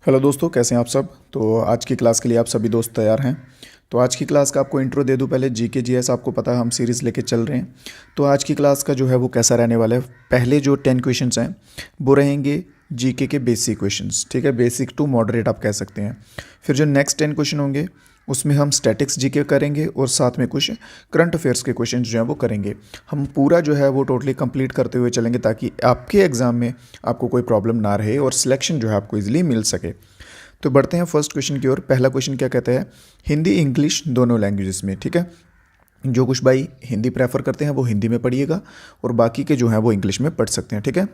Hello दोस्तों, कैसे हैं आप सब। तो आज की क्लास के लिए आप सभी दोस्त तैयार हैं। तो आज की क्लास का आपको इंट्रो दे दूं। पहले जीके जीएस आपको पता है हम सीरीज़ लेके चल रहे हैं। तो आज की क्लास का जो है वो कैसा रहने वाला है, पहले जो 10 क्वेश्चंस हैं वो रहेंगे जीके के बेसिक क्वेश्चंस, ठीक है, बेसिक टू मॉडरेट आप कह सकते हैं। फिर जो नेक्स्ट 10 क्वेश्चन होंगे उसमें हम स्टैटिक्स जीके करेंगे और साथ में कुछ करंट अफेयर्स के क्वेश्चन जो हैं वो करेंगे। हम पूरा जो है वो टोटली कंप्लीट करते हुए चलेंगे ताकि आपके एग्ज़ाम में आपको कोई प्रॉब्लम ना रहे और सिलेक्शन जो है आपको ईजिली मिल सके। तो बढ़ते हैं फर्स्ट क्वेश्चन की ओर। पहला क्वेश्चन क्या कहता है, हिंदी इंग्लिश दोनों लैंग्वेजेस में, ठीक है। जो कुछ भाई हिंदी प्रेफर करते हैं वो हिंदी में पढ़िएगा और बाकी के जो हैं वो इंग्लिश में पढ़ सकते हैं, ठीक है।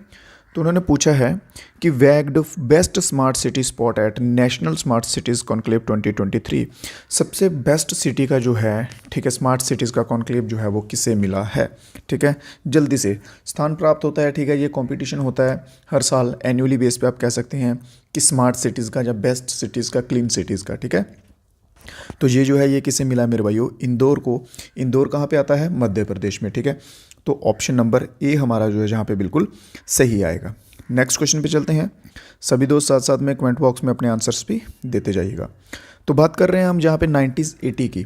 तो उन्होंने पूछा है कि bagged best smart city spot at national smart cities conclave 2023। सबसे बेस्ट सिटी का जो है, ठीक है, स्मार्ट सिटीज़ का कॉन्क्लेव जो है वो किसे मिला है, ठीक है। जल्दी से स्थान प्राप्त होता है, ठीक है। ये कंपटीशन होता है हर साल एनुअली बेस पे, आप कह सकते हैं कि स्मार्ट सिटीज़ का या बेस्ट सिटीज़ का, क्लीन सिटीज़ का, ठीक है। तो ये जो है ये किसे मिला मेरे भाइयों, इंदौर को। इंदौर कहाँ पे आता है, मध्य प्रदेश में, ठीक है। तो ऑप्शन नंबर ए हमारा जो है जहाँ पे बिल्कुल सही आएगा। नेक्स्ट क्वेश्चन पे चलते हैं। सभी दोस्त साथ साथ में कमेंट बॉक्स में अपने आंसर्स भी देते जाइएगा। तो बात कर रहे हैं हम जहाँ पे 90s-80 की,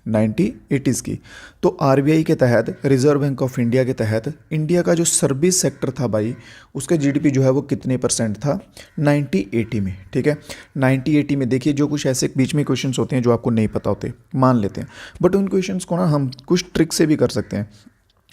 90-80s की। तो आरबीआई के तहत, रिजर्व बैंक ऑफ इंडिया के तहत इंडिया का जो सर्विस सेक्टर था भाई, उसका जीडीपी जो है वो कितने परसेंट था 90-80 में, ठीक है। 90-80 में देखिए, जो कुछ ऐसे बीच में क्वेश्चंस होते हैं जो आपको नहीं पता होते, मान लेते हैं, बट उन क्वेश्चंस को ना हम कुछ ट्रिक से भी कर सकते हैं।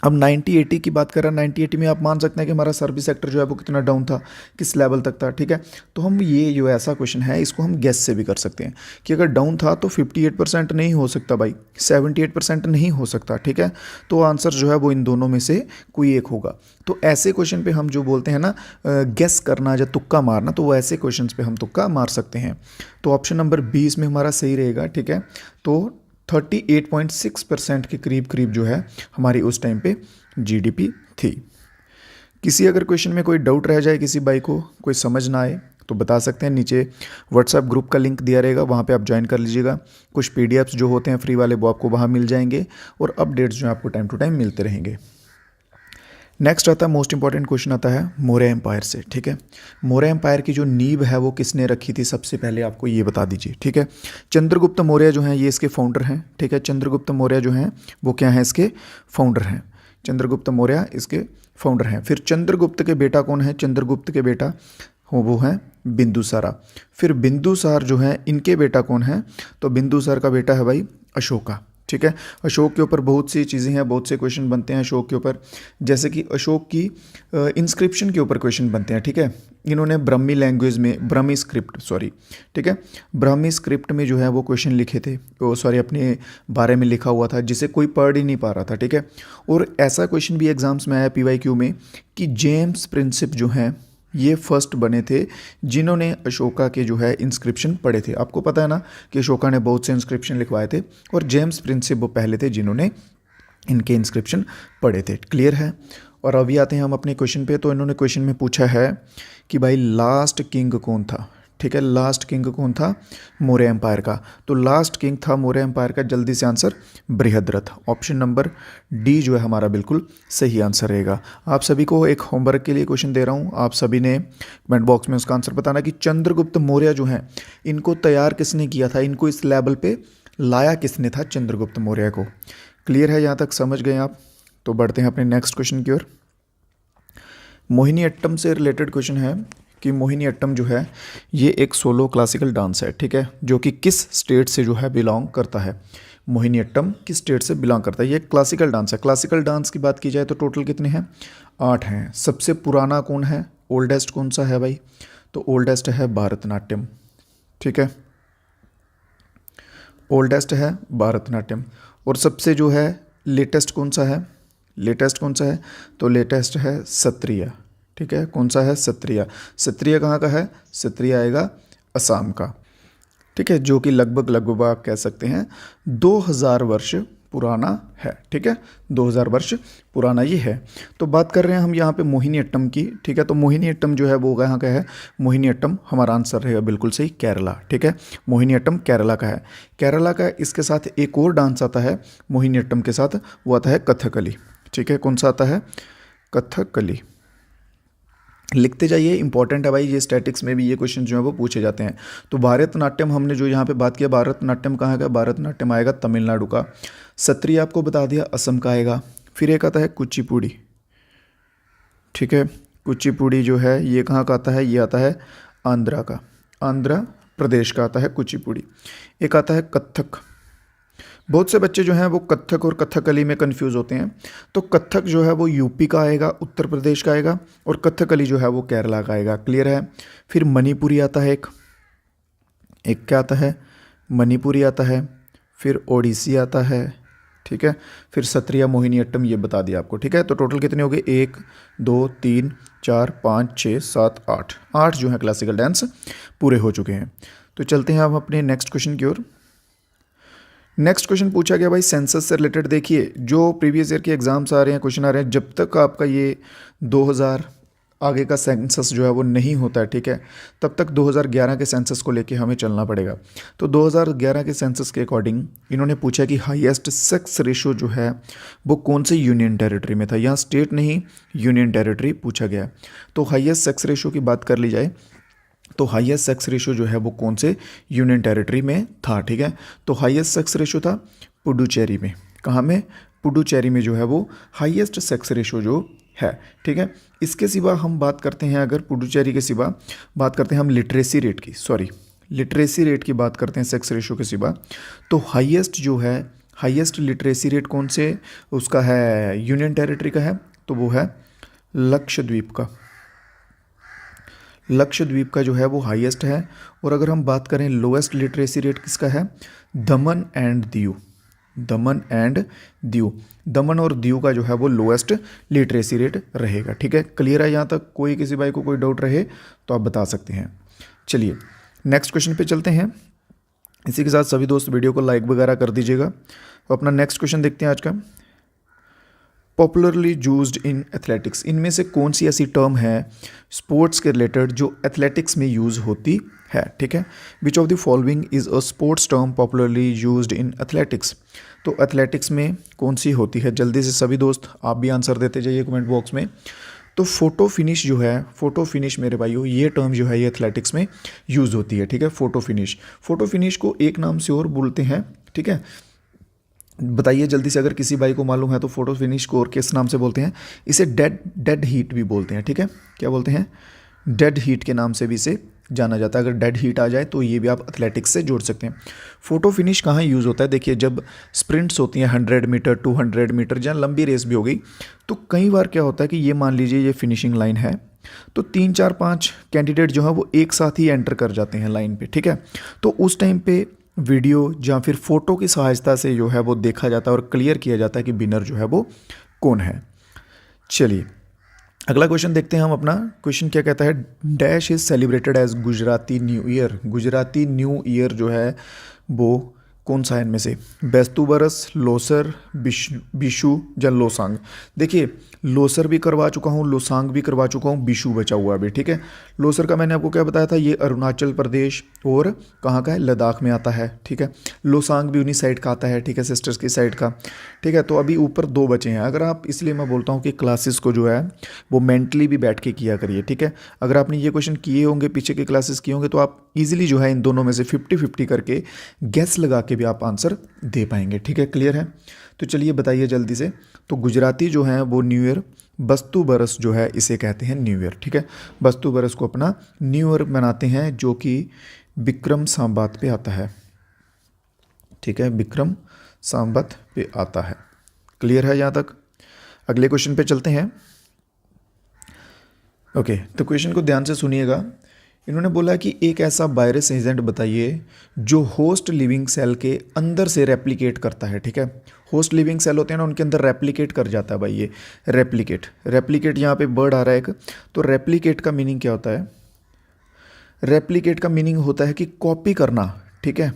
अब 90-80 की बात कर रहे हैं, 90-80 में आप मान सकते हैं कि हमारा सर्विस सेक्टर जो है वो कितना डाउन था, किस लेवल तक था, ठीक है। तो हम ये जो ऐसा क्वेश्चन है इसको हम गेस से भी कर सकते हैं कि अगर डाउन था तो 58% नहीं हो सकता भाई, 78% नहीं हो सकता, ठीक है। तो आंसर जो है वो इन दोनों में से कोई एक होगा। तो ऐसे क्वेश्चन पे हम जो बोलते हैं ना गेस करना या तुक्का मारना, तो वो ऐसे क्वेश्चन पे हम तुक्का मार सकते हैं। तो ऑप्शन नंबर 20 में हमारा सही रहेगा, ठीक है। तो 38.6% के करीब करीब जो है हमारी उस टाइम पे जीडीपी थी। किसी अगर क्वेश्चन में कोई डाउट रह जाए, किसी भाई को कोई समझ ना आए तो बता सकते हैं। नीचे व्हाट्सएप ग्रुप का लिंक दिया रहेगा, वहाँ पे आप ज्वाइन कर लीजिएगा। कुछ पीडीएफ्स जो होते हैं फ्री वाले वो आपको वहाँ मिल जाएंगे और अपडेट्स जो है आपको टाइम टू टाइम मिलते रहेंगे। नेक्स्ट आता है, मोस्ट इंपॉर्टेंट क्वेश्चन आता है मौर्य एम्पायर से, ठीक है। मौर्य एम्पायर की जो नींव है वो किसने रखी थी, सबसे पहले आपको ये बता दीजिए, ठीक है। चंद्रगुप्त मौर्य जो हैं ये इसके फाउंडर हैं, ठीक है। चंद्रगुप्त मौर्य जो हैं वो क्या हैं, इसके फाउंडर हैं। चंद्रगुप्त मौर्य इसके फाउंडर हैं। फिर चंद्रगुप्त के बेटा कौन है, चंद्रगुप्त के बेटा वो हैं बिंदुसारा। फिर बिंदुसार जो है इनके बेटा कौन है, तो बिंदुसार का बेटा है भाई अशोका, ठीक है। अशोक के ऊपर बहुत सी चीज़ें हैं, बहुत से क्वेश्चन बनते हैं अशोक के ऊपर, जैसे कि अशोक की इंस्क्रिप्शन के ऊपर क्वेश्चन बनते हैं, ठीक है। इन्होंने ब्राह्मी लैंग्वेज में, ब्राह्मी स्क्रिप्ट सॉरी, ठीक है, ब्राह्मी स्क्रिप्ट में जो है वो क्वेश्चन लिखे थे, वो सॉरी अपने बारे में लिखा हुआ था जिसे कोई पढ़ ही नहीं पा रहा था, ठीक है। और ऐसा क्वेश्चन भी एग्जाम्स में आया पीवाईक्यू में कि जेम्स प्रिंसिप जो हैं ये फर्स्ट बने थे जिन्होंने अशोका के जो है इंस्क्रिप्शन पढ़े थे। आपको पता है ना कि अशोका ने बहुत से इंस्क्रिप्शन लिखवाए थे और जेम्स प्रिंसिप वो पहले थे जिन्होंने इनके इंस्क्रिप्शन पढ़े थे। क्लियर है। और अभी आते हैं हम अपने क्वेश्चन पे। तो इन्होंने क्वेश्चन में पूछा है कि भाई लास्ट किंग कौन था, ठीक है। लास्ट किंग कौन था मौर्य एम्पायर का, तो लास्ट किंग था मौर्य एम्पायर का, जल्दी से answer Brihadratha. Option number D जो है हमारा बिल्कुल सही आंसर रहेगा। आप सभी को एक होमवर्क के लिए क्वेश्चन दे रहा हूँ, आप सभी ने कमेंट बॉक्स में उसका आंसर बताना कि चंद्रगुप्त मौर्य जो हैं इनको तैयार किसने किया था, इनको इस लेवल पे लाया किसने था चंद्रगुप्त मौर्य को। क्लियर है, यहाँ तक समझ गए आप। तो बढ़ते हैं अपने नेक्स्ट क्वेश्चन की ओर। मोहिनीअट्टम से रिलेटेड क्वेश्चन है कि मोहिनीअट्टम जो है ये एक सोलो क्लासिकल डांस है, ठीक है, जो कि किस स्टेट से जो है बिलोंग करता है। मोहिनीअट्टम किस स्टेट से बिलोंग करता है, ये क्लासिकल डांस है। क्लासिकल डांस की बात की जाए तो टोटल कितने हैं, 8 हैं। सबसे पुराना कौन है, ओल्डेस्ट कौन सा है भाई, तो ओल्डेस्ट है भारतनाट्यम, ठीक है, ओल्डेस्ट है भारतनाट्यम। और सबसे जो है लेटेस्ट कौन सा है, लेटेस्ट कौन सा है, तो लेटेस्ट है सत्रिया, ठीक है। कौन सा है, सत्रिया। सत्रिया कहाँ का है, सत्रिया आएगा असम का, ठीक है, जो कि लगभग लगभग आप कह सकते हैं 2000 वर्ष पुराना है, ठीक है, 2000 वर्ष पुराना ये है। तो बात कर रहे हैं हम यहाँ पे मोहिनीअट्टम की, ठीक है। तो मोहिनीअट्टम जो है वो कहाँ का है, मोहिनीअट्टम हमारा आंसर रहेगा बिल्कुल सही केरला, ठीक है। मोहिनीअट्टम केरला का है, केरला का। इसके साथ एक और डांस आता है मोहिनीअट्टम के साथ, वो आता है कथकली, ठीक है। कौन सा आता है, कथकली। लिखते जाइए, इंपॉर्टेंट है भाई, ये स्टैटिक्स में भी ये क्वेश्चन जो है वो पूछे जाते हैं। तो भारतनाट्यम हमने जो यहाँ पे बात किया, भारतनाट्यम कहाँ का, भारतनाट्यम आएगा तमिलनाडु का। सत्रिय आपको बता दिया असम का आएगा। फिर एक आता है कुचिपुड़ी, ठीक है, कुचिपुड़ी जो है ये कहाँ का आता है, ये आता है आंध्रा का, आंध्र प्रदेश का आता है कुचिपुड़ी। एक आता है कथक। बहुत से बच्चे जो हैं वो कथक और कथकली में कंफ्यूज होते हैं। तो कथक जो है वो यूपी का आएगा, उत्तर प्रदेश का आएगा, और कथकली जो है वो केरला का आएगा। क्लियर है। फिर मणिपुरी आता है, एक क्या आता है, मणिपुरी आता है। फिर ओडिसी आता है, ठीक है। फिर सत्रिया मोहिनीअट्टम ये बता दिया आपको, ठीक है। तो टोटल कितने हो गए, 1 2 3 4 5 6 7 8, 8 जो है क्लासिकल डांस पूरे हो चुके हैं। तो चलते हैं अब अपने नेक्स्ट क्वेश्चन की ओर। नेक्स्ट क्वेश्चन पूछा गया भाई सेंसस से रिलेटेड। देखिए जो प्रीवियस ईयर के एग्जाम्स आ रहे हैं, क्वेश्चन आ रहे हैं, जब तक आपका ये 2000 आगे का सेंसस जो है वो नहीं होता है, ठीक है, तब तक 2011 के सेंसस को लेके हमें चलना पड़ेगा। तो 2011 के सेंसस के अकॉर्डिंग इन्होंने पूछा कि हाईएस्ट सेक्स रेशो जो है वो कौन से यूनियन टेरिटरी में था। यहाँ स्टेट नहीं, यूनियन टेरिटरी पूछा गया। तो हाईएस्ट सेक्स रेशो की बात कर ली जाए तो हाईएस्ट सेक्स रेशो जो है वो कौन से यूनियन टेरिटरी में था, ठीक है। तो हाईएस्ट सेक्स रेशो था पुडुचेरी में। कहाँ में, पुडुचेरी में जो है वो हाईएस्ट सेक्स रेशो जो है, ठीक है। इसके सिवा हम बात करते हैं, अगर पुडुचेरी के सिवा बात करते हैं हम लिटरेसी रेट की, लिटरेसी रेट की बात करते हैं सेक्स रेशो के सिवा, तो हाईएस्ट जो है, हाईएस्ट लिटरेसी रेट कौन से उसका है, यूनियन टेरिटरी का है, तो वो है लक्षद्वीप का। लक्षद्वीप का जो है वो हाईएस्ट है। और अगर हम बात करें लोएस्ट लिटरेसी रेट किसका है, दमन and Diu, Daman and Diu, दमन और दीव का जो है वो लोएस्ट लिटरेसी रेट रहेगा, ठीक है। क्लियर है यहाँ तक, कोई किसी भाई को कोई डाउट रहे तो आप बता सकते हैं। चलिए नेक्स्ट क्वेश्चन पे चलते हैं। इसी के साथ सभी दोस्त वीडियो को लाइक वगैरह कर दीजिएगा। तो अपना नेक्स्ट क्वेश्चन देखते हैं आज का। पॉपुलरली यूज्ड इन एथलेटिक्स, इनमें से कौन सी ऐसी टर्म है स्पोर्ट्स के रिलेटेड जो एथलेटिक्स में यूज़ होती है, ठीक है। Which of the following is a sports term popularly used in athletics. तो एथलेटिक्स में कौन सी होती है, जल्दी से सभी दोस्त आप भी आंसर देते जाइए कमेंट बॉक्स में। तो फोटो फिनिश जो है, फोटो फिनिश मेरे भाइयों, ये टर्म जो है ये एथलेटिक्स में यूज़ होती है, ठीक है। फोटो फिनिश, फोटो फिनिश को एक नाम से और बोलते हैं, ठीक है। बताइए जल्दी से, अगर किसी भाई को मालूम है तो फोटो फिनिश को और किस नाम से बोलते हैं। इसे डेड हीट भी बोलते हैं, ठीक है। क्या बोलते हैं, डेड हीट के नाम से भी इसे जाना जाता है। अगर डेड हीट आ जाए तो ये भी आप एथलेटिक्स से जोड़ सकते हैं। फोटो फिनिश कहाँ यूज़ होता है, देखिए जब स्प्रिंट्स होती हैं 100 मीटर 200 मीटर, जहाँ लंबी रेस भी हो गई, तो कई बार क्या होता है कि ये मान लीजिए ये फिनिशिंग लाइन है, तो 3 4 5 कैंडिडेट जो है वो एक साथ ही एंटर कर जाते हैं लाइन पे, ठीक है। तो उस टाइम पे वीडियो या फिर फोटो की सहायता से जो है वो देखा जाता है और क्लियर किया जाता है कि विनर जो है वो कौन है। चलिए अगला क्वेश्चन देखते हैं हम अपना। क्वेश्चन क्या कहता है, dash is celebrated as Gujarati new year. Gujarati new year जो है वो कौन सा है इनमें से, बेस्तु बरस, लोसर, बिशु या लोसांग। देखिए लोसर भी करवा चुका हूँ, लोसांग भी करवा चुका हूँ, बिशु बचा हुआ अभी, ठीक है। लोसर का मैंने आपको क्या बताया था, ये अरुणाचल प्रदेश और कहाँ का है, लद्दाख में आता है, ठीक है। लोसांग भी उन्हीं साइड का आता है, ठीक है, सिस्टर्स की साइड का, ठीक है। तो अभी ऊपर 2 बचे हैं। अगर आप, इसलिए मैं बोलता हूँ कि क्लासेस को जो है वो मेंटली भी बैठ के किया करिए, ठीक है। अगर आपने ये क्वेश्चन किए होंगे, पीछे के क्लासेस किए होंगे, तो आप ईजिली जो है इन दोनों में से 50-50 करके गैस लगा के भी आप आंसर दे पाएंगे, ठीक है। क्लियर है। तो चलिए बताइए जल्दी से। तो गुजराती जो है वो न्यू ईयर, बस्तु बरस जो है इसे कहते हैं न्यू ईयर, ठीक है। बस्तु बरस को अपना न्यू ईयर मनाते हैं, जो कि विक्रम संवत पे आता है, ठीक है, विक्रम संवत पे आता है। क्लियर है यहाँ तक। अगले क्वेश्चन पे चलते हैं। ओके, तो क्वेश्चन को ध्यान से सुनिएगा। इन्होंने बोला कि एक ऐसा वायरस एजेंट बताइए जो होस्ट लिविंग सेल के अंदर से रेप्लिकेट करता है, ठीक है। होस्ट लिविंग सेल होते हैं ना, उनके अंदर रेप्लिकेट कर जाता है भाई ये रेप्लिकेट यहाँ पे वर्ड आ रहा है एक। तो रेप्लिकेट का मीनिंग क्या होता है, रेप्लिकेट का मीनिंग होता है कि कॉपी करना, ठीक है,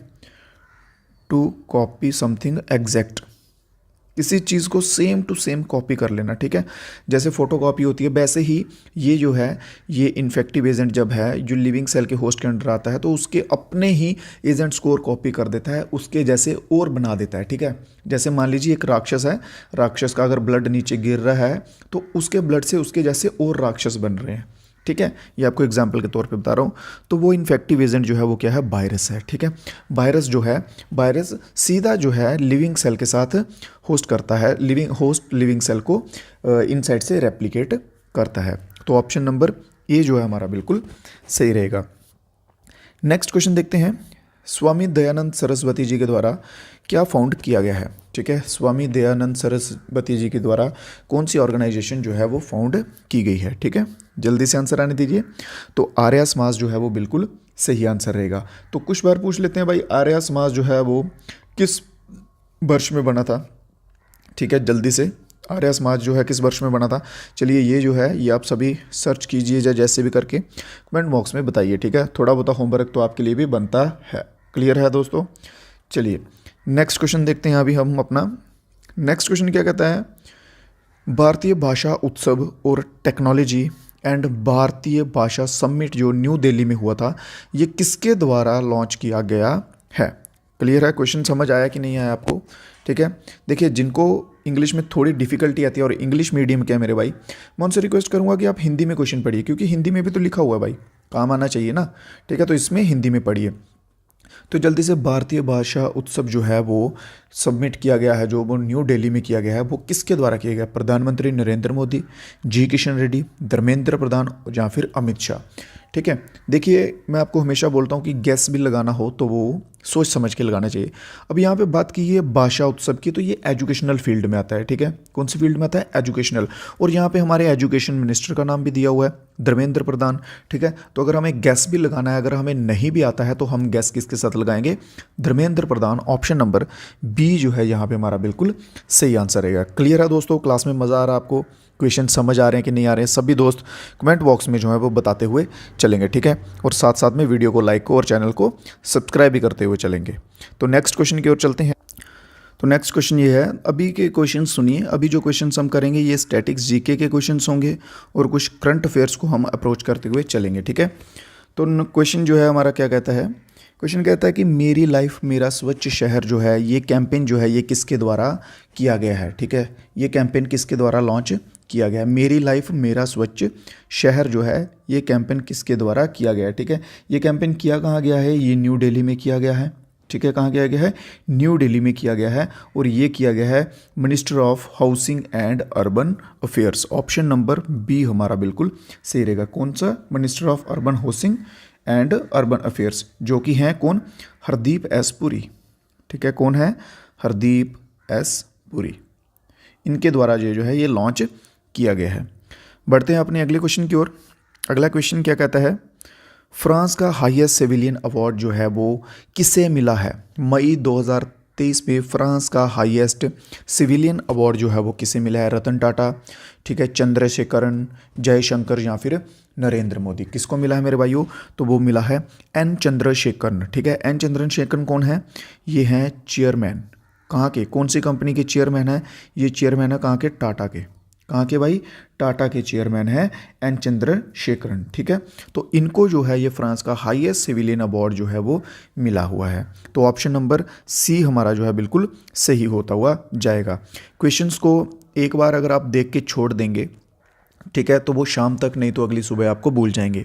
टू कॉपी समथिंग एग्जैक्ट, किसी चीज़ को सेम टू सेम कॉपी कर लेना, ठीक है। जैसे फोटो कॉपी होती है, वैसे ही ये जो है ये इन्फेक्टिव एजेंट जब है जो लिविंग सेल के होस्ट के अंदर आता है, तो उसके अपने ही एजेंट स्कोर कॉपी कर देता है, उसके जैसे और बना देता है, ठीक है। जैसे मान लीजिए एक राक्षस है, राक्षस का अगर ब्लड नीचे गिर रहा है तो उसके ब्लड से उसके जैसे और राक्षस बन रहे हैं, ठीक है, ये आपको एग्जाम्पल के तौर पे बता रहा हूँ। तो वो इन्फेक्टिव एजेंट जो है वो क्या है, वायरस है। ठीक है, वायरस जो है, वायरस सीधा जो है लिविंग सेल के साथ होस्ट करता है, लिविंग सेल को इनसाइड से रेप्लिकेट करता है। तो ऑप्शन नंबर ए जो है हमारा बिल्कुल सही रहेगा। नेक्स्ट क्वेश्चन देखते हैं, स्वामी दयानंद सरस्वती जी के द्वारा क्या फाउंड किया गया है। ठीक है, स्वामी दयानंद सरस्वती जी के द्वारा कौन सी ऑर्गेनाइजेशन जो है वो फाउंड की गई है। ठीक है, जल्दी से आंसर आने दीजिए। तो आर्या समाज जो है वो बिल्कुल सही आंसर रहेगा। तो कुछ बार पूछ लेते हैं भाई, आर्या समाज जो है वो किस वर्ष में बना था। ठीक है, जल्दी से, आर्य समाज जो है किस वर्ष में बना था। चलिए ये जो है ये आप सभी सर्च कीजिए जैसे भी करके कमेंट बॉक्स में बताइए। ठीक है, थोड़ा बहुत होमवर्क तो आपके लिए भी बनता है। क्लियर है दोस्तों। चलिए नेक्स्ट क्वेश्चन देखते हैं अभी हम अपना। नेक्स्ट क्वेश्चन क्या कहता है, भारतीय भाषा उत्सव और टेक्नोलॉजी एंड भारतीय भाषा समिट जो न्यू दिल्ली में हुआ था, ये किसके द्वारा लॉन्च किया गया है। क्लियर है, क्वेश्चन समझ आया कि नहीं आया आपको। ठीक है, देखिए जिनको इंग्लिश में थोड़ी डिफिकल्टी आती है और इंग्लिश मीडियम के हैं मेरे भाई, मैं उनसे रिक्वेस्ट करूंगा कि आप हिंदी में क्वेश्चन पढ़िए, क्योंकि हिंदी में भी तो लिखा हुआ है भाई, काम आना चाहिए ना। ठीक है, तो इसमें हिंदी में पढ़िए। तो जल्दी से, भारतीय भाषा उत्सव जो है वो सबमिट किया गया है, जो वो न्यू दिल्ली में किया गया है, वो किसके द्वारा किया गया। प्रधानमंत्री नरेंद्र मोदी, जी किशन रेड्डी, धर्मेंद्र प्रधान या फिर अमित शाह। ठीक है, देखिए मैं आपको हमेशा बोलता हूँ कि गैस भी लगाना हो तो वो सोच समझ के लगाना चाहिए। अब यहाँ पे बात की है भाषा उत्सव की, तो ये एजुकेशनल फील्ड में आता है। ठीक है, कौन सी फील्ड में आता है, एजुकेशनल। और यहाँ पे हमारे एजुकेशन मिनिस्टर का नाम भी दिया हुआ है, धर्मेंद्र प्रधान। ठीक है, तो अगर हमें गैस भी लगाना है, अगर हमें नहीं भी आता है तो हम गैस किसके साथ लगाएंगे, Dharmendra Pradhan. Option number B जो है यहाँ पे हमारा बिल्कुल सही आंसर रहेगा। क्लियर है दोस्तों, क्लास में मज़ा आ रहा है आपको, क्वेश्चन समझ आ रहे हैं कि नहीं आ रहे हैं, सभी दोस्त कमेंट बॉक्स में जो है वो बताते हुए चलेंगे। ठीक है, और साथ साथ में वीडियो को लाइक और चैनल को सब्सक्राइब भी करते हुए चलेंगे। तो नेक्स्ट क्वेश्चन की ओर चलते हैं। तो नेक्स्ट क्वेश्चन ये है, अभी के क्वेश्चन सुनिए। अभी जो क्वेश्चन हम करेंगे ये स्टैटिक्स जीके के क्वेश्चन होंगे और कुछ करंट अफेयर्स को हम अप्रोच करते हुए चलेंगे। ठीक है, तो क्वेश्चन जो है हमारा क्या कहता है, क्वेश्चन कहता है कि मेरी लाइफ मेरा स्वच्छ शहर जो है, ये कैंपेन जो है ये किसके द्वारा किया गया है। ठीक है, ये कैंपेन किसके द्वारा लॉन्च किया गया है। मेरी लाइफ मेरा स्वच्छ शहर जो है ये कैंपेन किसके द्वारा किया गया है। ठीक है, ये कैंपेन किया कहाँ गया है, ये न्यू दिल्ली में किया गया है। ठीक है, कहाँ किया गया है, न्यू दिल्ली में किया गया है, और ये किया गया है minister of housing and urban affairs. Option number B हमारा बिल्कुल सही रहेगा। कौन सा, minister of urban housing and urban affairs, जो कि हैं कौन, हरदीप एस पुरी। ठीक है, कौन है, हरदीप एस पुरी। इनके द्वारा ये जो है ये लॉन्च किया गया है। बढ़ते हैं अपने अगले क्वेश्चन की ओर। अगला क्वेश्चन क्या कहता है, फ्रांस का हाईएस्ट सिविलियन अवार्ड जो है वो किसे मिला है। मई 2023 में फ्रांस का हाईएस्ट सिविलियन अवार्ड जो है वो किसे मिला है। रतन टाटा, ठीक है, चंद्रशेखरन, जयशंकर या फिर नरेंद्र मोदी। किसको मिला है मेरे भाइयों, तो वो मिला है एन चंद्रशेखरन। ठीक है, एन चंद्रशेखरन कौन है, ये हैं चेयरमैन, कहाँ के, कौन सी कंपनी के चेयरमैन है, ये चेयरमैन है कहाँ के, टाटा के। कहाँ के भाई, टाटा के चेयरमैन है एन चंद्रशेखरन। ठीक है, तो इनको जो है ये फ्रांस का हाईएस्ट सिविलियन अवार्ड जो है वो मिला हुआ है। तो ऑप्शन नंबर सी हमारा जो है बिल्कुल सही होता हुआ जाएगा। क्वेश्चंस को एक बार अगर आप देख के छोड़ देंगे, ठीक है, तो वो शाम तक नहीं तो अगली सुबह आपको भूल जाएंगे।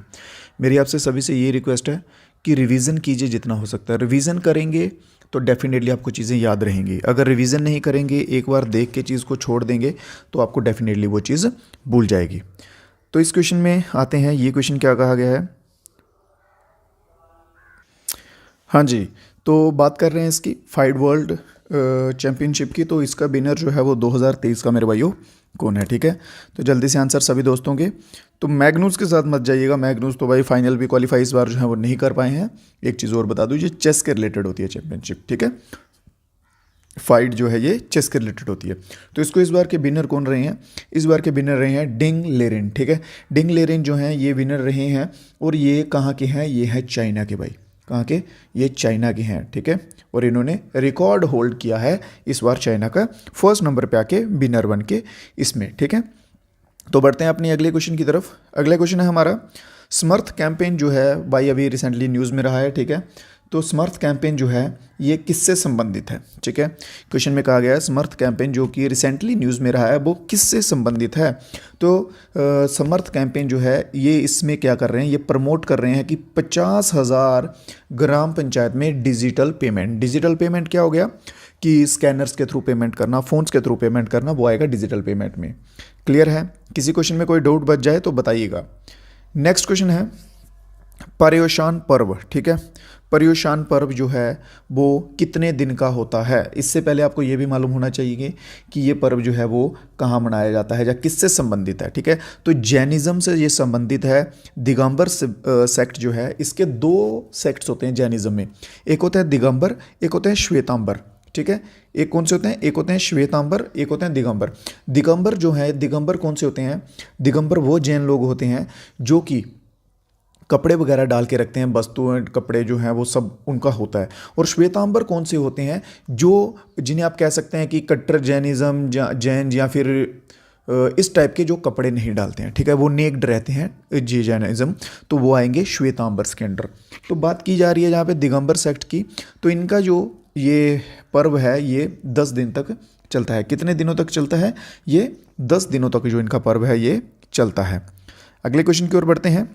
मेरी आपसे सभी से ये रिक्वेस्ट है कि रिवीजन कीजिए जितना हो सकता है। रिवीजन करेंगे तो डेफिनेटली आपको चीज़ें याद रहेंगी। अगर रिवीजन नहीं करेंगे, एक बार देख के चीज़ को छोड़ देंगे, तो आपको डेफिनेटली वो चीज़ भूल जाएगी। तो इस क्वेश्चन में आते हैं, ये क्वेश्चन क्या कहा गया है। हाँ जी, तो बात कर रहे हैं इसकी फाइड वर्ल्ड चैम्पियनशिप की। तो इसका विनर जो है वो 2023 का मेरे भाइयों कौन है। ठीक है, तो जल्दी से आंसर सभी दोस्तों के। तो मैग्नूस के साथ मत जाइएगा, मैग्नूस तो भाई फाइनल भी क्वालिफाई इस बार जो है वो नहीं कर पाए हैं। एक चीज़ और बता दूँ, ये चेस के रिलेटेड होती है चैम्पियनशिप। ठीक है, फाइट जो है ये चेस के रिलेटेड होती है। तो इसको इस बार के विनर कौन रहे हैं, इस बार के विनर रहे हैं डिंग लेरेन। ठीक है, डिंग लेरेन जो हैं ये विनर रहे हैं, और ये कहाँ के हैं, ये है चाइना के भाई। कहाँ के, ये चाइना के हैं। ठीक है, और इन्होंने रिकॉर्ड होल्ड किया है इस बार, चाइना का फर्स्ट नंबर पे आके विनर बन के इसमें। ठीक है, तो बढ़ते हैं अपनी अगले क्वेश्चन की तरफ। अगला क्वेश्चन है हमारा, समर्थ कैंपेन जो है भाई अभी रिसेंटली न्यूज़ में रहा है। ठीक है, तो समर्थ कैंपेन जो है ये किससे संबंधित है, ठीक है। क्वेश्चन में कहा गया है समर्थ कैंपेन जो कि रिसेंटली न्यूज़ में रहा है वो किससे संबंधित है। तो समर्थ कैंपेन जो है ये इसमें क्या कर रहे हैं, ये प्रमोट कर रहे हैं कि 50,000 ग्राम पंचायत में डिजिटल पेमेंट क्या हो गया कि स्कैनर्स के थ्रू पेमेंट करना, फ़ोन्स के थ्रू पेमेंट करना, वो आएगा डिजिटल पेमेंट में। क्लियर है। किसी क्वेश्चन में कोई डाउट बच जाए तो बताइएगा। नेक्स्ट क्वेश्चन है पर्युषाण पर्व, ठीक है। पर्युषाण पर्व जो है वो कितने दिन का होता है। इससे पहले आपको ये भी मालूम होना चाहिए कि ये पर्व जो है वो कहाँ मनाया जाता है या किससे संबंधित है, ठीक है। तो जैनिज़्म से ये संबंधित है। दिगंबर सेक्ट जो है, इसके दो सेक्ट्स होते हैं जैनिज़्म में, एक होता है दिगंबर, एक होता है श्वेतांबर, ठीक है। एक कौन से होते हैं, एक होते हैं श्वेतांबर, एक होते हैं दिगंबर। दिगंबर जो है, दिगंबर कौन से होते हैं, दिगंबर वो जैन लोग होते हैं जो कि कपड़े वगैरह डाल के रखते हैं, वस्तुएं कपड़े जो हैं वो सब उनका होता है। और श्वेतांबर कौन से होते हैं, जो जिन्हें आप कह सकते हैं कि कट्टर जैनिज़्म जैन या फिर इस टाइप के जो कपड़े नहीं डालते हैं, ठीक है, वो नेक्ड रहते हैं जी जैनिज़्म, तो वो आएंगे श्वेतांबर्स के अंडर। तो बात की जा रही है यहाँ पे दिगंबर सेक्ट की, तो इनका जो ये पर्व है ये 10 दिन तक चलता है। कितने दिनों तक चलता है, ये 10 दिनों तक जो इनका पर्व है ये चलता है। अगले क्वेश्चन की ओर बढ़ते हैं।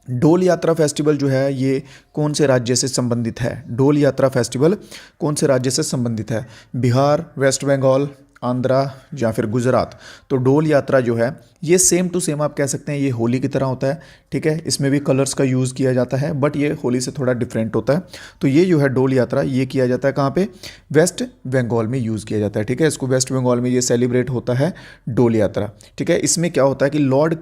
डोल यात्रा फेस्टिवल जो है ये कौन से राज्य से संबंधित है। डोल यात्रा फेस्टिवल कौन से राज्य से संबंधित है, बिहार, वेस्ट बंगाल, आंध्रा या फिर गुजरात। तो डोल यात्रा जो है ये सेम टू सेम आप कह सकते हैं, ये होली की तरह होता है, ठीक है। इसमें भी कलर्स का यूज़ किया जाता है बट ये होली से थोड़ा डिफरेंट होता है। तो ये जो है डोल यात्रा ये किया जाता है कहाँ पे, वेस्ट बंगाल में यूज़ किया जाता है, ठीक है। इसको वेस्ट बंगाल में ये सेलिब्रेट होता है डोल यात्रा, ठीक है। इसमें क्या होता है कि लॉर्ड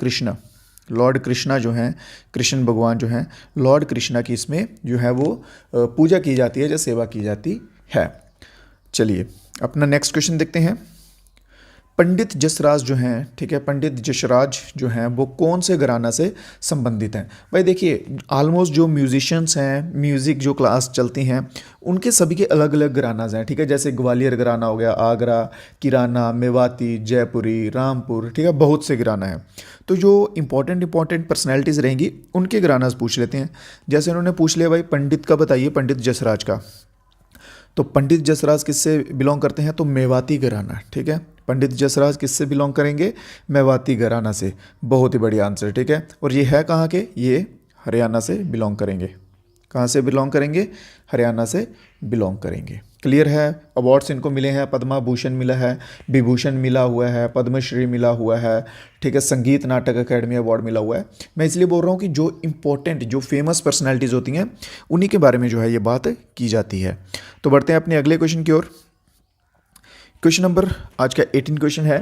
कृष्णा जो हैं, कृष्ण भगवान जो हैं, लॉर्ड कृष्णा की इसमें जो है वो पूजा की जाती है, जो सेवा की जाती है। चलिए अपना नेक्स्ट क्वेश्चन देखते हैं। पंडित जसराज जो हैं, ठीक है, पंडित जसराज जो हैं वो कौन से घराना से संबंधित हैं। भाई देखिए ऑलमोस्ट जो म्यूजिशियंस हैं, म्यूज़िक जो क्लास चलती हैं उनके सभी के अलग अलग घरानाज हैं, ठीक है। जैसे ग्वालियर घराना हो गया, आगरा, किराना, मेवाती, जयपुरी, रामपुर, ठीक है, बहुत से घराना हैं। तो जो इंपॉर्टेंट पर्सनैलिटीज़ रहेंगी उनके घरानाज पूछ लेते हैं। जैसे उन्होंने पूछ लिया भाई पंडित का बताइए, पंडित जसराज का, तो पंडित जसराज किससे बिलोंग करते हैं, तो मेवाती घराना, ठीक है। पंडित जसराज किससे बिलोंग करेंगे, मेवाती घराना से। बहुत ही बढ़िया आंसर, ठीक है। और ये है कहाँ के, ये हरियाणा से बिलोंग करेंगे। कहाँ से बिलोंग करेंगे, हरियाणा से बिलोंग करेंगे। क्लियर है। अवार्ड्स इनको मिले हैं, पद्मा भूषण मिला है, विभूषण मिला हुआ है, पद्मश्री मिला हुआ है, ठीक है, संगीत नाटक अकेडमी अवार्ड मिला हुआ है। मैं इसलिए बोल रहा हूँ कि जो इंपॉर्टेंट जो फेमस पर्सनैलिटीज़ होती हैं उन्हीं के बारे में जो है ये बात की जाती है। तो बढ़ते हैं अपने अगले क्वेश्चन की ओर। क्वेश्चन नंबर आज का 18 क्वेश्चन है।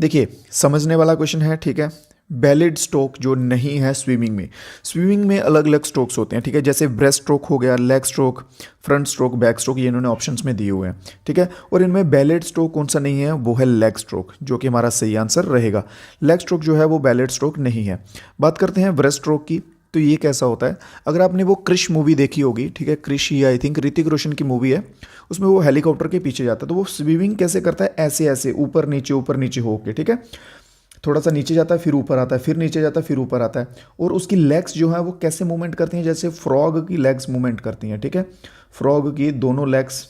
देखिए समझने वाला क्वेश्चन है, ठीक है। बैलेड स्ट्रोक जो नहीं है स्विमिंग में अलग अलग स्ट्रोक्स होते हैं, ठीक है। जैसे ब्रेस्ट स्ट्रोक हो गया, leg stroke, front stroke, back stroke, ये इन्होंने ऑप्शंस में दिए हुए हैं, ठीक है। और इनमें बैलेड स्ट्रोक कौन सा नहीं है, वो है लेग स्ट्रोक, जो कि हमारा सही आंसर रहेगा। लेग स्ट्रोक जो है वो बैलेड स्ट्रोक नहीं है। बात करते हैं ब्रेस्ट स्ट्रोक की। तो ये कैसा होता है, अगर आपने वो क्रिश मूवी देखी होगी, ठीक है, क्रिश ही आई थिंक ऋतिक रोशन की मूवी है, उसमें वो हेलीकॉप्टर के पीछे जाता है तो वो स्विमिंग कैसे करता है, ऐसे ऐसे ऊपर नीचे होके, ठीक है। थोड़ा सा नीचे जाता है फिर ऊपर आता है, फिर नीचे जाता है फिर ऊपर आता है। और उसकी लेग्स जो है वो कैसे मूवमेंट करती हैं, जैसे फ्रॉग की लेग्स मूवमेंट करती हैं, ठीक है। फ्रॉग की दोनों लेग्स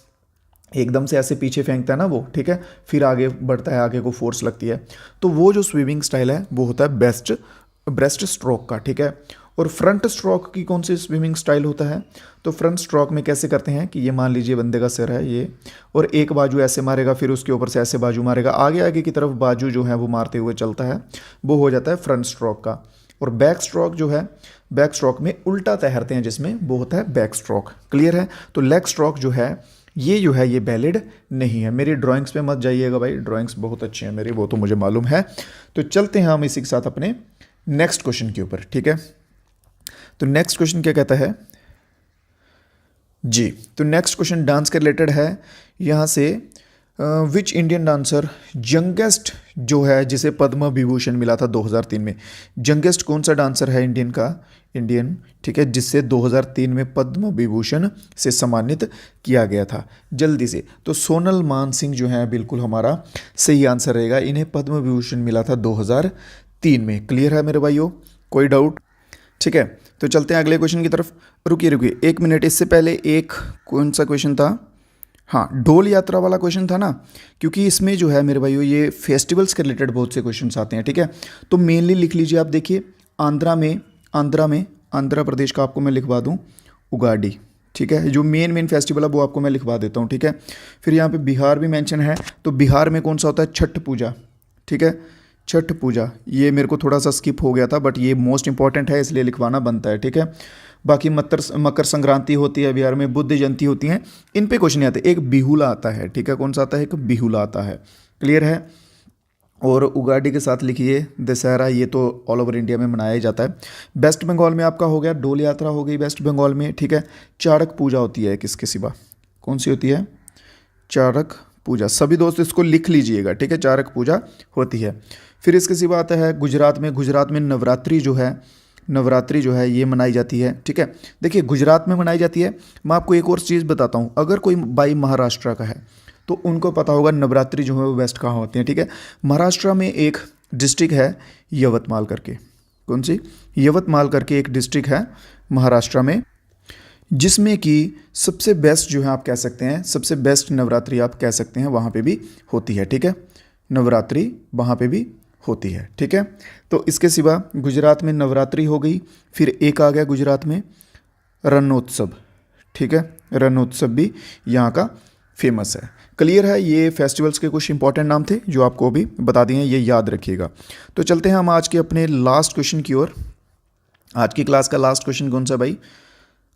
एकदम से ऐसे पीछे फेंकता है ना वो, ठीक है, फिर आगे बढ़ता है, आगे को फोर्स लगती है। तो वो जो स्विमिंग स्टाइल है वो होता है ब्रेस्ट स्ट्रोक का, ठीक है। और फ्रंट स्ट्रोक की कौन सी स्विमिंग स्टाइल होता है, तो फ्रंट स्ट्रोक में कैसे करते हैं कि ये मान लीजिए बंदे का सिर है ये, और एक बाजू ऐसे मारेगा, फिर उसके ऊपर से ऐसे बाजू मारेगा, आगे की तरफ बाजू जो है वो मारते हुए चलता है, वो हो जाता है फ्रंट स्ट्रोक का। और बैक स्ट्रोक जो है, बैक स्ट्रोक में उल्टा तैरते हैं जिसमें, वो होता है बैक स्ट्रोक। क्लियर है। तो लेग स्ट्रोक जो है ये बैलेड नहीं है। मेरी ड्राइंग्स पे मत जाइएगा भाई, ड्राइंग्स बहुत अच्छी हैं मेरी, वो तो मुझे मालूम है। तो चलते हैं हम इसी के साथ अपने नेक्स्ट क्वेश्चन के ऊपर, ठीक है। तो नेक्स्ट क्वेश्चन क्या कहता है जी, तो नेक्स्ट क्वेश्चन डांस के रिलेटेड है। यहाँ से विच इंडियन डांसर यंगेस्ट जो है जिसे पद्म विभूषण मिला था 2003 में, यंगेस्ट कौन सा डांसर है इंडियन, ठीक है, जिससे 2003 में पद्म विभूषण से सम्मानित किया गया था। जल्दी से, तो सोनल मानसिंह जो है बिल्कुल हमारा सही आंसर रहेगा। इन्हें पद्म विभूषण मिला था 2003 में। क्लियर है मेरे भाइयों, कोई डाउट, ठीक है। तो चलते हैं अगले क्वेश्चन की तरफ। रुकिए रुकिए 1 मिनट, इससे पहले एक कौन सा क्वेश्चन था? हाँ, डोल यात्रा वाला क्वेश्चन था ना, क्योंकि इसमें जो है मेरे भाइयों ये फेस्टिवल्स के रिलेटेड बहुत से क्वेश्चंस आते हैं, ठीक है। तो मेनली लिख लीजिए आप, देखिए आंध्रा प्रदेश का आपको मैं लिखवा दूँ उगाडी, ठीक है। जो मेन फेस्टिवल है वो आपको मैं लिखवा देता हूँ, ठीक है। फिर यहाँ पे बिहार भी मेंशन है, तो बिहार में कौन सा होता है? छठ पूजा, ठीक है। छठ पूजा, ये मेरे को थोड़ा सा स्किप हो गया था, बट ये मोस्ट इंपॉर्टेंट है इसलिए लिखवाना बनता है, ठीक है। बाकी मकर संक्रांति होती है बिहार में, बुद्ध जयंती होती हैं, इन पे क्वेश्चन नहीं आते। एक बिहुला आता है, ठीक है। कौन सा आता है? एक बिहुला आता है, क्लियर है। और उगाडी के साथ लिखिए दशहरा, ये तो ऑल ओवर इंडिया में मनाया ही जाता है। वेस्ट बंगाल में आपका हो गया डोल यात्रा हो गई वेस्ट बंगाल में, ठीक है। चाड़क पूजा होती है किसके सिवा? कौन सी होती है? चाड़क पूजा। सभी दोस्त इसको लिख लीजिएगा, ठीक है। चाड़क पूजा होती है। फिर इसके सिवा आता है गुजरात में नवरात्रि जो है ये मनाई जाती है, ठीक है। देखिए गुजरात में मनाई जाती है। मैं आपको एक और चीज़ बताता हूँ, अगर कोई भाई महाराष्ट्र का है तो उनको पता होगा नवरात्रि जो है वो वेस्ट कहाँ होती है, ठीक है। महाराष्ट्र में एक डिस्ट्रिक्ट है यवतमाल करके। कौन सी? यवतमाल करके एक डिस्ट्रिक्ट है महाराष्ट्र में, जिसमें कि सबसे बेस्ट जो है आप कह सकते हैं, सबसे बेस्ट नवरात्रि आप कह सकते हैं वहाँ पे भी होती है, ठीक है। नवरात्रि वहाँ पे भी होती है, ठीक है। तो इसके सिवा गुजरात में नवरात्रि हो गई। फिर एक आ गया गुजरात में रणोत्सव, ठीक है। रणोत्सव भी यहाँ का फेमस है। क्लियर है? ये फेस्टिवल्स के कुछ इंपॉर्टेंट नाम थे जो आपको अभी बता दिए हैं, ये याद रखिएगा। तो चलते हैं हम आज के अपने लास्ट क्वेश्चन की ओर। आज की क्लास का लास्ट क्वेश्चन कौन सा भाई?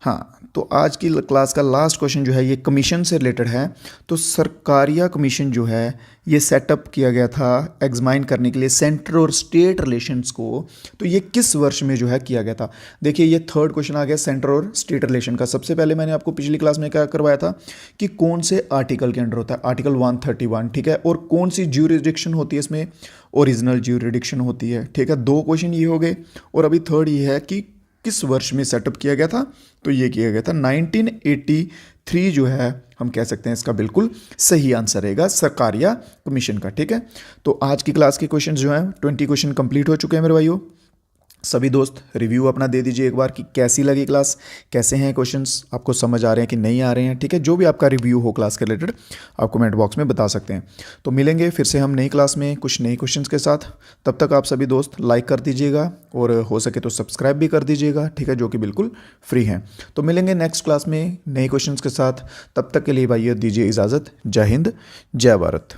हाँ, तो आज की क्लास का लास्ट क्वेश्चन जो है ये कमीशन से रिलेटेड है। तो सरकारिया कमीशन जो है ये सेटअप किया गया था एग्जामाइन करने के लिए सेंटर और स्टेट रिलेशंस को। तो ये किस वर्ष में जो है किया गया था? देखिए ये थर्ड क्वेश्चन आ गया सेंटर और स्टेट रिलेशन का। सबसे पहले मैंने आपको पिछली क्लास में क्या करवाया था कि कौन से आर्टिकल के अंडर होता है? आर्टिकल 131, ठीक है। और कौन सी ज्यूरिडिक्शन होती है इसमें? ओरिजिनल ज्यूरिडिक्शन होती है, ठीक है। 2 क्वेश्चन ये हो गए। और अभी थर्ड ये है कि किस वर्ष में सेटअप किया गया था? तो ये किया गया था 1983 जो है हम कह सकते हैं इसका बिल्कुल सही आंसर रहेगा सरकारिया कमीशन का, ठीक है। तो आज की क्लास के क्वेश्चन जो हैं 20 क्वेश्चन कंप्लीट हो चुके हैं मेरे भाइयों। सभी दोस्त रिव्यू अपना दे दीजिए एक बार कि कैसी लगी क्लास, कैसे हैं क्वेश्चंस, आपको समझ आ रहे हैं कि नहीं आ रहे हैं, ठीक है। जो भी आपका रिव्यू हो क्लास के रिलेटेड आप कमेंट बॉक्स में बता सकते हैं। तो मिलेंगे फिर से हम नई क्लास में कुछ नए क्वेश्चंस के साथ। तब तक आप सभी दोस्त लाइक कर दीजिएगा और हो सके तो सब्सक्राइब भी कर दीजिएगा, ठीक है, जो कि बिल्कुल फ्री हैं। तो मिलेंगे नेक्स्ट क्लास में नए क्वेश्चन के साथ। तब तक के लिए भाइयों दीजिए इजाज़त। जय हिंद, जय भारत।